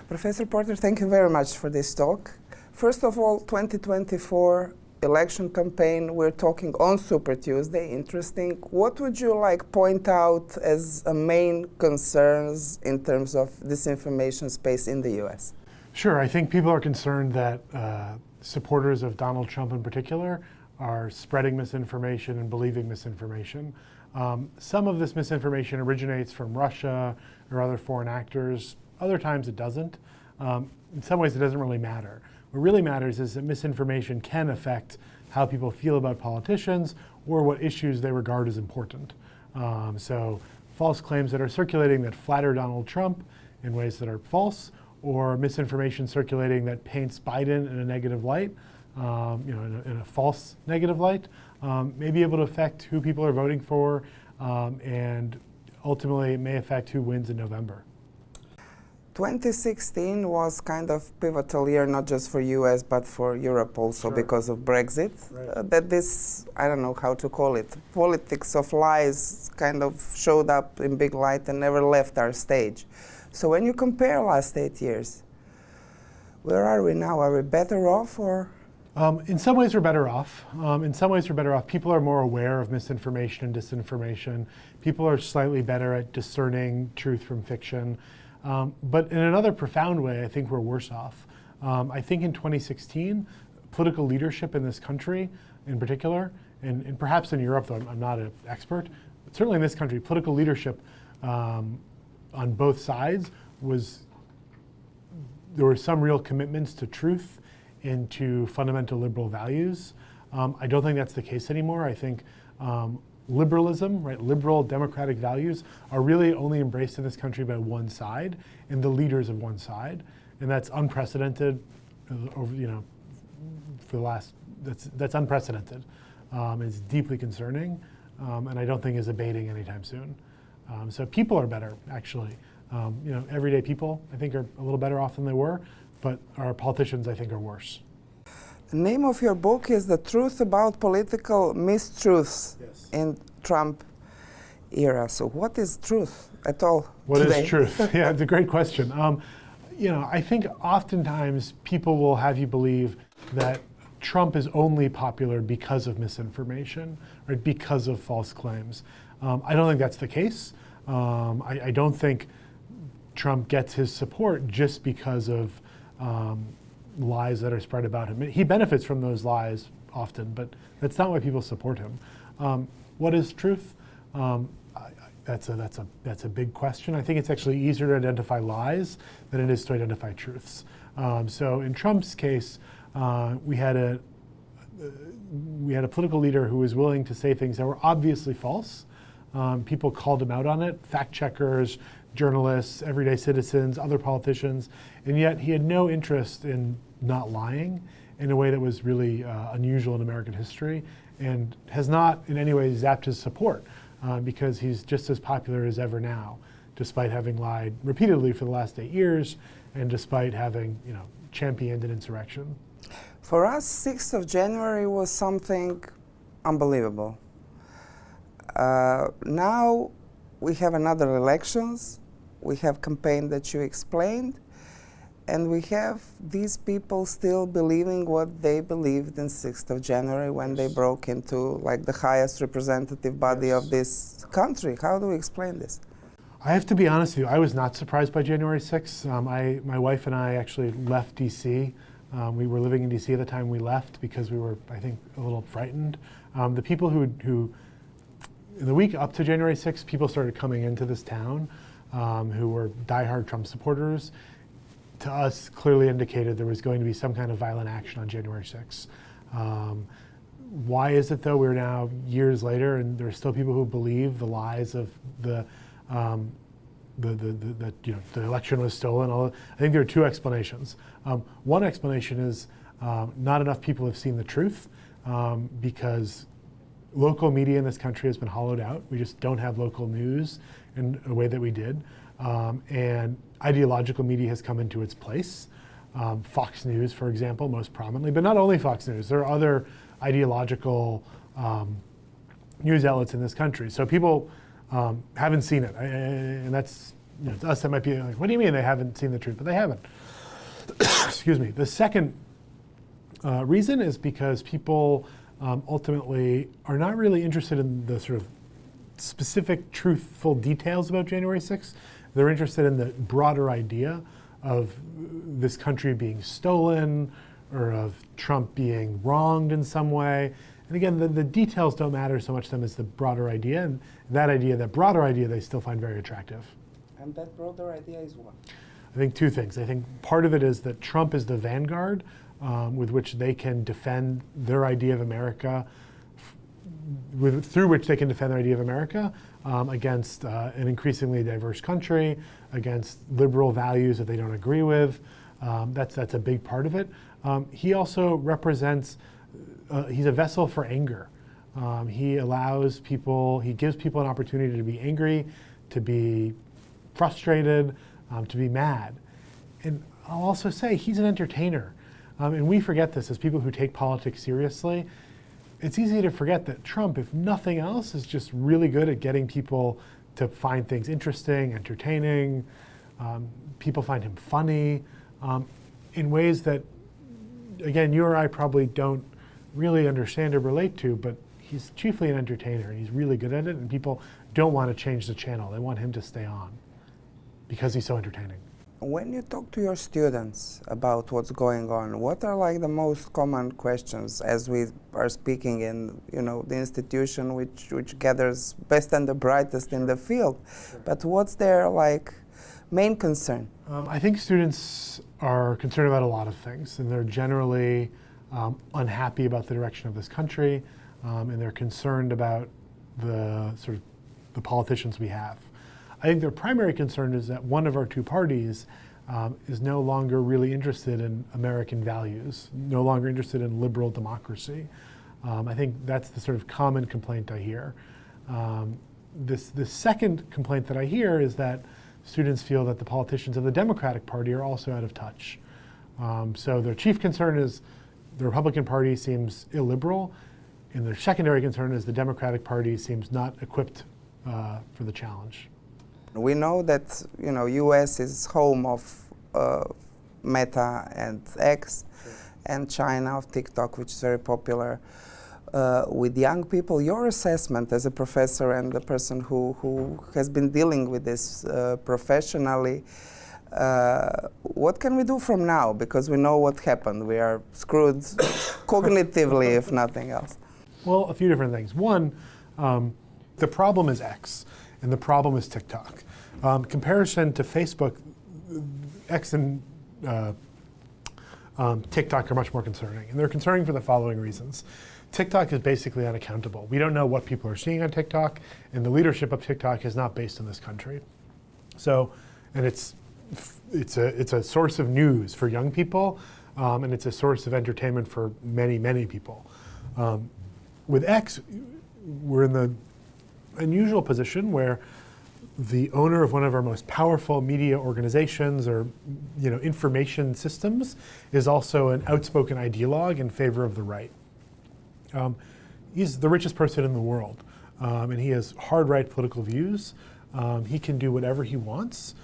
Professor Porter, thank you very much for this talk. First of all, 2024 election campaign, we're talking on Super Tuesday, interesting. What would you point out as main concerns in terms of disinformation space in the US? Sure, I think people are concerned that supporters of Donald Trump in particular are spreading misinformation and believing misinformation. Some of this misinformation originates from Russia or other foreign actors. Other times it doesn't. In some ways it doesn't really matter. What really matters is that misinformation can affect how people feel about politicians or what issues they regard as important. So false claims that are circulating that flatter Donald Trump in ways that are false, or misinformation circulating that paints Biden in a negative light, in a false negative light, may be able to affect who people are voting for, and ultimately it may affect who wins in November. 2016 was kind of pivotal year, not just for US, but for Europe also, Sure. because of Brexit. Right. That this, I don't know how to call it, politics of lies kind of showed up in big light and never left our stage. So when you compare last 8 years, where are we now? Are we better off or? In some ways we're better off. In some ways we're better off. People are more aware of misinformation and disinformation. People are slightly better at discerning truth from fiction. But in another profound way, I think we're worse off. I think in 2016, political leadership in this country in particular, and perhaps in Europe, though I'm not an expert, but certainly in this country, political leadership on both sides there were some real commitments to truth and to fundamental liberal values. I don't think that's the case anymore. I think liberalism, right, liberal democratic values are really only embraced in this country by one side and the leaders of one side, and that's unprecedented. That's unprecedented. It's deeply concerning, and I don't think is abating anytime soon. So people are better, actually. Everyday people, I think, are a little better off than they were, but our politicians, I think, are worse. The name of your book is The Truth About Political Mistruths Yes. in Trump Era. So what is truth at all What today? is truth? Yeah, it's a great question. I think oftentimes people will have you believe that Trump is only popular because of misinformation, right? Because of false claims. I don't think that's the case. I don't think Trump gets his support just because of lies that are spread about him. He benefits from those lies often, but that's not why people support him. What is truth? That's a big question. I think it's actually easier to identify lies than it is to identify truths. So in Trump's case, we had a political leader who was willing to say things that were obviously false. People called him out on it, fact checkers, journalists, everyday citizens, other politicians, and yet he had no interest in not lying in a way that was really unusual in American history, and has not in any way zapped his support because he's just as popular as ever now, despite having lied repeatedly for the last 8 years and despite having championed an insurrection. For us, 6th of January was something unbelievable. Now we have another elections, we have campaign that you explained, and we have these people still believing what they believed in 6th of January when they broke into the highest representative body of this country. How do we explain this? I have to be honest with you, I was not surprised by January 6th. My wife and I actually left DC. We were living in DC at the time we left because we were, I think, a little frightened. The people who in the week up to January 6th, people started coming into this town who were diehard Trump supporters. To us, clearly indicated there was going to be some kind of violent action on January 6th. Why is it, though, we're now years later and there are still people who believe the lies of the election was stolen? I think there are two explanations. One explanation is not enough people have seen the truth because local media in this country has been hollowed out. We just don't have local news in a way that we did. And ideological media has come into its place. Fox News, for example, most prominently, but not only Fox News. There are other ideological news outlets in this country. So people haven't seen it, and that's to us that might be like, what do you mean they haven't seen the truth? But they haven't. Excuse me. The second reason is because people ultimately are not really interested in the sort of specific truthful details about January 6th. They're interested in the broader idea of this country being stolen or of Trump being wronged in some way. And again, the details don't matter so much to them as the broader idea. And that broader idea, they still find very attractive. And that broader idea is what? I think two things. I think part of it is that Trump is the vanguard with which they can defend their idea of America, through which they can defend their idea of America against an increasingly diverse country, against liberal values that they don't agree with. That's a big part of it. He also represents, he's a vessel for anger. He allows people, he gives people an opportunity to be angry, to be frustrated, to be mad. And I'll also say he's an entertainer. And we forget this as people who take politics seriously. It's easy to forget that Trump, if nothing else, is just really good at getting people to find things interesting, entertaining. People find him funny in ways that, again, you or I probably don't really understand or relate to, but he's chiefly an entertainer and he's really good at it, and people don't want to change the channel. They want him to stay on because he's so entertaining. When you talk to your students about what's going on, what are like the most common questions as we are speaking in, the institution which gathers best and the brightest in the field? Sure. But what's their main concern? I think students are concerned about a lot of things, and they're generally unhappy about the direction of this country, and they're concerned about the politicians we have. I think their primary concern is that one of our two parties is no longer really interested in American values, no longer interested in liberal democracy. I think that's the sort of common complaint I hear. The second complaint that I hear is that students feel that the politicians of the Democratic Party are also out of touch. So their chief concern is the Republican Party seems illiberal, and their secondary concern is the Democratic Party seems not equipped for the challenge. We know that U.S. is home of Meta and X, sure, and China of TikTok, which is very popular with young people. Your assessment as a professor and the person who has been dealing with this professionally, what can we do from now? Because we know what happened. We are screwed cognitively, if nothing else. Well, a few different things. One, the problem is X, and the problem is TikTok. Comparison to Facebook, X and TikTok are much more concerning. And they're concerning for the following reasons. TikTok is basically unaccountable. We don't know what people are seeing on TikTok, and the leadership of TikTok is not based in this country. So, and it's a source of news for young people, and it's a source of entertainment for many, many people. With X, we're in the unusual position where the owner of one of our most powerful media organizations or information systems is also an outspoken ideologue in favor of the right. He's the richest person in the world, and he has hard right political views. He can do whatever he wants,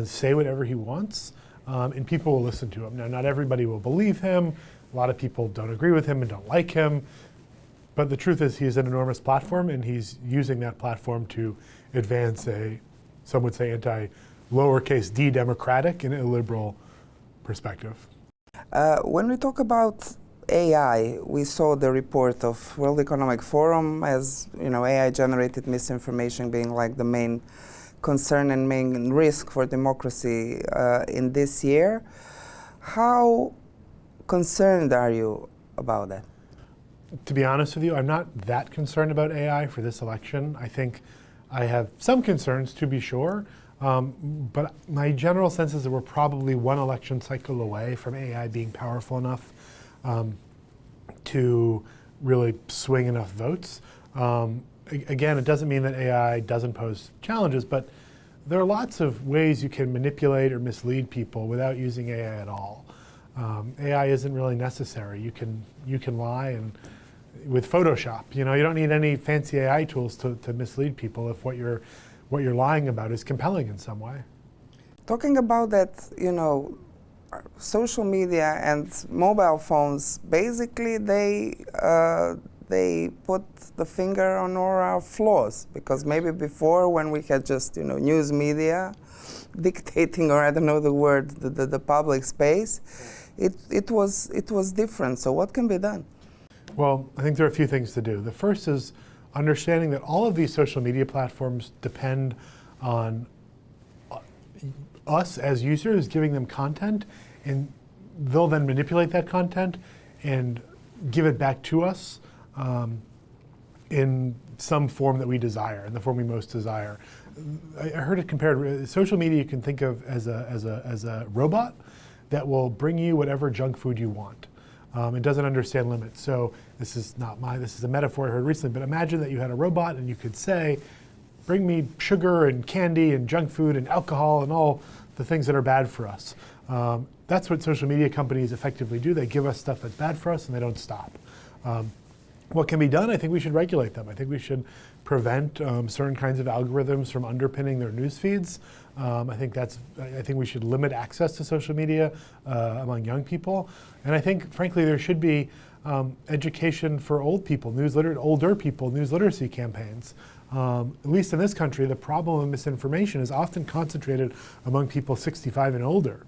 say whatever he wants, and people will listen to him. Now, not everybody will believe him. A lot of people don't agree with him and don't like him. But the truth is he's an enormous platform, and he's using that platform to advance some would say lowercase d democratic and illiberal perspective. When we talk about AI, we saw the report of World Economic Forum as AI-generated misinformation being like the main concern and main risk for democracy in this year. How concerned are you about that? To be honest with you, I'm not that concerned about AI for this election. I think I have some concerns, to be sure, but my general sense is that we're probably one election cycle away from AI being powerful enough to really swing enough votes. Again, it doesn't mean that AI doesn't pose challenges, but there are lots of ways you can manipulate or mislead people without using AI at all. AI isn't really necessary. You can lie, and with Photoshop, you don't need any fancy AI tools to mislead people if what you're lying about is compelling in some way. Talking about that, social media and mobile phones, basically they put the finger on all our flaws, because maybe before, when we had just news media dictating, or I don't know the word, the public space, it was different. So what can be done? Well, I think there are a few things to do. The first is understanding that all of these social media platforms depend on us as users giving them content, and they'll then manipulate that content and give it back to us in some form that we desire, in the form we most desire. I heard it compared, social media you can think of as a robot that will bring you whatever junk food you want. It doesn't understand limits. So this is a metaphor I heard recently, but imagine that you had a robot and you could say, bring me sugar and candy and junk food and alcohol and all the things that are bad for us. That's what social media companies effectively do. They give us stuff that's bad for us and they don't stop. What can be done? I think we should regulate them. I think we should prevent certain kinds of algorithms from underpinning their news feeds. I think we should limit access to social media among young people. And I think, frankly, there should be education for old people, older people, news literacy campaigns. At least in this country, the problem of misinformation is often concentrated among people 65 and older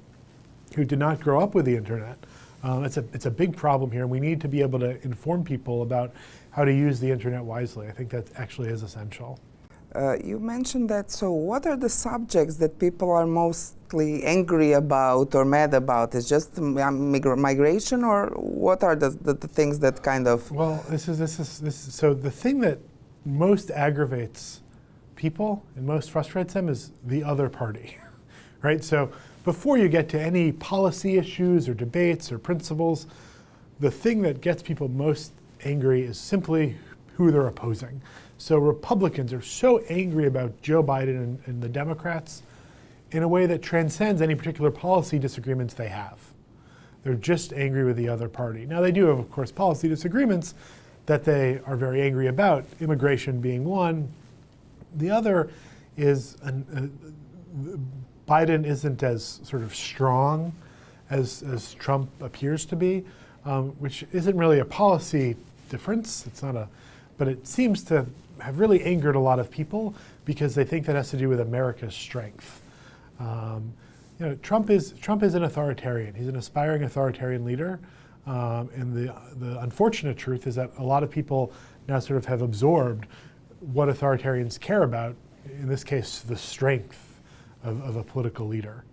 who did not grow up with the internet. It's a big problem here, and we need to be able to inform people about how to use the internet wisely. I think that actually is essential. You mentioned that, so what are the subjects that people are mostly angry about or mad about? Is just migration, or what are the things that kind of... Well, so the thing that most aggravates people and most frustrates them is the other party, right? So before you get to any policy issues or debates or principles, the thing that gets people most angry is simply who they're opposing. So Republicans are so angry about Joe Biden and the Democrats in a way that transcends any particular policy disagreements they have. They're just angry with the other party. Now they do have, of course, policy disagreements that they are very angry about, immigration being one. The other is Biden isn't as sort of strong as Trump appears to be, which isn't really a policy difference. It's not but it seems to have really angered a lot of people because they think that has to do with America's strength. Trump is an authoritarian. He's an aspiring authoritarian leader. And the unfortunate truth is that a lot of people now sort of have absorbed what authoritarians care about, in this case, the strength of a political leader.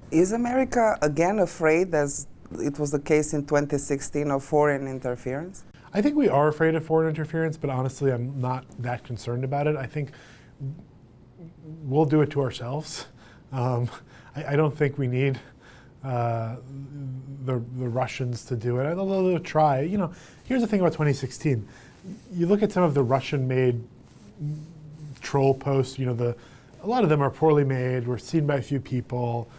Is America again afraid, as it was the case in 2016, of foreign interference? I think we are afraid of foreign interference, but honestly, I'm not that concerned about it. I think we'll do it to ourselves. I don't think we need the Russians to do it, although they'll try. Here's the thing about 2016. You look at some of the Russian-made troll posts, a lot of them are poorly made, were seen by a few people.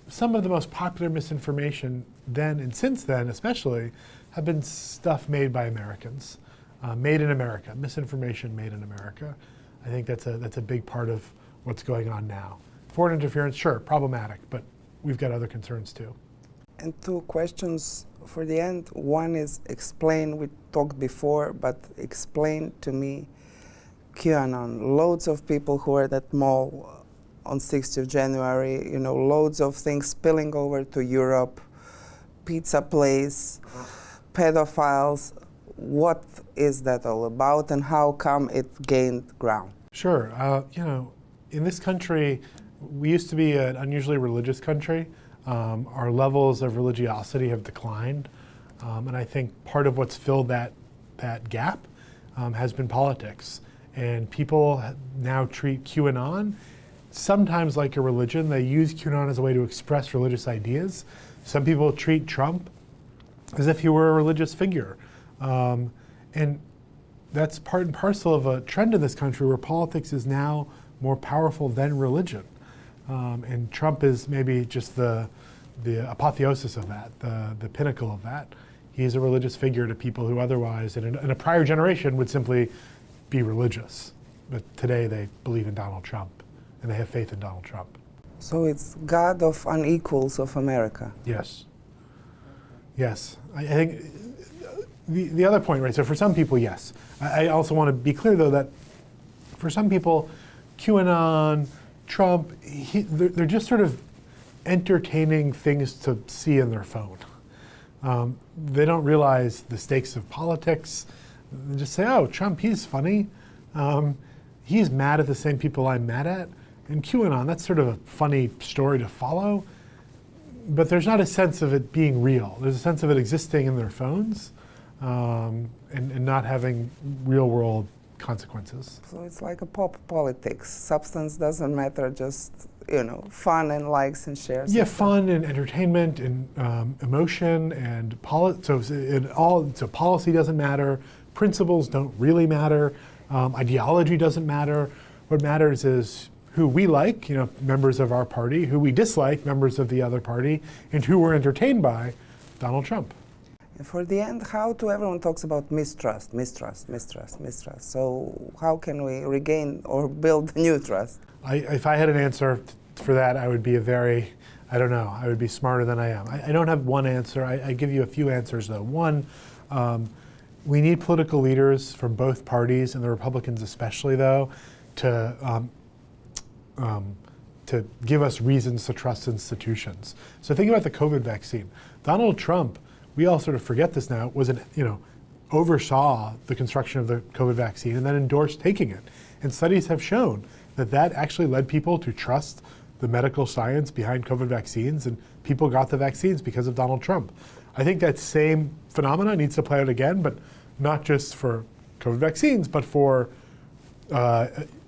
Some of the most popular misinformation then and since then especially have been stuff made by Americans, made in America, misinformation made in America. I think that's a big part of what's going on now. Foreign interference, sure, problematic, but we've got other concerns too. And two questions for the end. One is explain, we talked before, but explain to me QAnon. Loads of people who were at that mall on 6th of January, loads of things spilling over to Europe, pizza place, pedophiles. What is that all about, and how come it gained ground? Sure. In this country, we used to be an unusually religious country. Our levels of religiosity have declined, and I think part of what's filled that gap has been politics. And people now treat QAnon sometimes like a religion. They use QAnon as a way to express religious ideas. Some people treat Trump as if he were a religious figure. And that's part and parcel of a trend in this country where politics is now more powerful than religion. And Trump is maybe just the apotheosis of that, the pinnacle of that. He's a religious figure to people who otherwise, in a prior generation, would simply be religious. But today they believe in Donald Trump, and they have faith in Donald Trump. So it's God of unequals of America. Yes. Yes. I think the other point, right, so for some people, yes. I also want to be clear, though, that for some people, QAnon, Trump, they're just sort of entertaining things to see in their phone. They don't realize the stakes of politics. They just say, oh, Trump, he's funny. He's mad at the same people I'm mad at. And QAnon, that's sort of a funny story to follow. But there's not a sense of it being real. There's a sense of it existing in their phones and not having real world consequences. So it's like a pop politics. Substance doesn't matter, just, you know, fun and likes and shares. Yeah, fun and entertainment and emotion and so policy doesn't matter. Principles don't really matter. Ideology doesn't matter. What matters is who we like, you know, members of our party, who we dislike, members of the other party, and who we're entertained by, Donald Trump. And for the end, how to everyone talks about mistrust, mistrust, mistrust, mistrust. So how can we regain or build new trust? If I had an answer for that, I would be I don't know, I would be smarter than I am. I don't have one answer. I give you a few answers, though. One, we need political leaders from both parties, and the Republicans especially, though, to give us reasons to trust institutions. So think about the COVID vaccine. Donald Trump, we all sort of forget this now, oversaw the construction of the COVID vaccine and then endorsed taking it. And studies have shown that actually led people to trust the medical science behind COVID vaccines, and people got the vaccines because of Donald Trump. I think that same phenomena needs to play out again, but not just for COVID vaccines, but for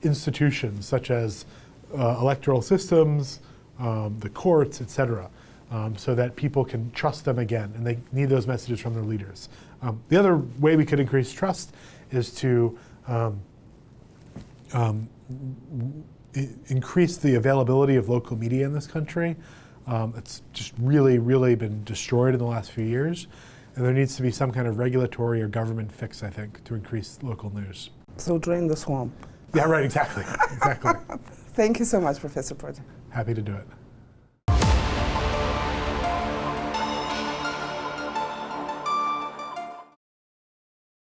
institutions such as electoral systems, the courts, et cetera, so that people can trust them again, and they need those messages from their leaders. The other way we could increase trust is to increase the availability of local media in this country. It's just really been destroyed in the last few years, and there needs to be some kind of regulatory or government fix, I think, to increase local news. So drain the swamp. Yeah, right, exactly. Thank you so much, Professor Porter. Happy to do it.